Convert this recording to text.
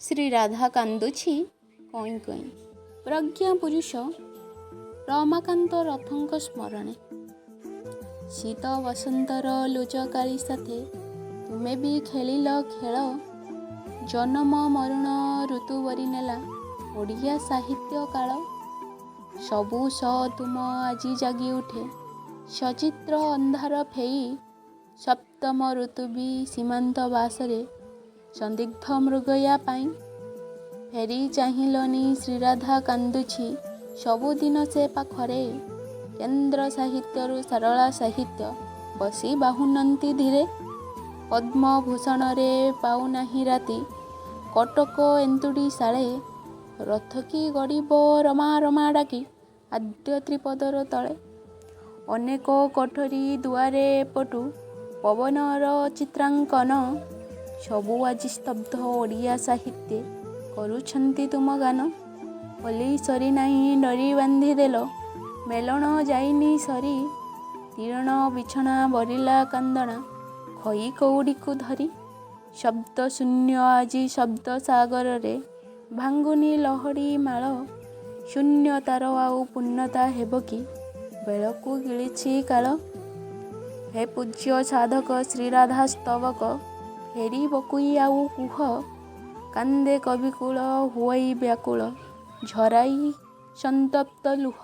ଶ୍ରୀ ରାଧା କାନ୍ଦୁଛି କଇଁ କଇଁ। ପ୍ରଜ୍ଞା ପୁରୁଷ ରମାକାନ୍ତ ରଥଙ୍କ ସ୍ମରଣେ। ଶୀତ ବସନ୍ତର ଲୁଚକାଳି ସାଥେ ତୁମେ ବି ଖେଳିଲ ଖେଳ। ଜନମ ମରଣ ଋତୁ ବରି ନେଲା ଓଡ଼ିଆ ସାହିତ୍ୟ କାଳ। ସବୁ ସହ ତୁମ ଆଜି ଜାଗି ଉଠେ ସଚିତ୍ର ଅନ୍ଧାର ଫେଇ। ସପ୍ତମ ଋତୁ ବି ସୀମାନ୍ତ ବାସରେ ସନ୍ଦିଗ୍ଧ ମୃଗୟା ପାଇଁ। ଫେରି ଚାହିଁଲନି ଶ୍ରୀରାଧା କାନ୍ଦୁଛି ସବୁଦିନ ସେ ପାଖରେ। କେନ୍ଦ୍ର ସାହିତ୍ୟରୁ ସାରଳା ସାହିତ୍ୟ ବସି ବାହୁନନ୍ତି ଧୀରେ। ପଦ୍ମଭୂଷଣରେ ପାଉନାହିଁ ରାତି କଟକ ଏନ୍ତୁଡ଼ି ଶାଳେ। ରଥ କି ଗଡ଼ିବ ରମା ରମା ଡାକି ଆଦ୍ୟ ତ୍ରିପଦର ତଳେ। ଅନେକ କୋଠରୀ ଦୁଆରେ ଏପଟୁ ପବନର ଚିତ୍ରାଙ୍କନ। ସବୁ ଆଜି ସ୍ତବ୍ଧ ଓଡ଼ିଆ ସାହିତ୍ୟ କରୁଛନ୍ତି ତୁମ ଗାନ। ହୋଲି ସରି ନାହିଁ ଡୋରି ବାନ୍ଧିଦେଲ ମେଲଣ ଯାଇନି ସରି। ତିରଣ ବିଛଣା ବରିଲା କାନ୍ଦଣା ଖଇ କଉଡ଼ିକୁ ଧରି। ଶବ୍ଦ ଶୂନ୍ୟ ଆଜି ଶବ୍ଦ ସାଗରରେ ଭାଙ୍ଗୁନି ଲହଡ଼ି ମାଳ। ଶୂନ୍ୟତାର ଆଉ ପୂର୍ଣ୍ଣତା ହେବ କି ବେଳକୁ ଗିଳିଛି କାଳ। ହେ ପୂଜ୍ୟ ସାଧକ ଶ୍ରୀରାଧା ସ୍ତବକ ଫେରିବକୁଇ ଆଉ କୁହ। କାନ୍ଦେ କବିକୁଳ ହୁଅଇ ବ୍ୟାକୁଳ ଝରାଇ ସନ୍ତପ୍ତ ଲୁହ।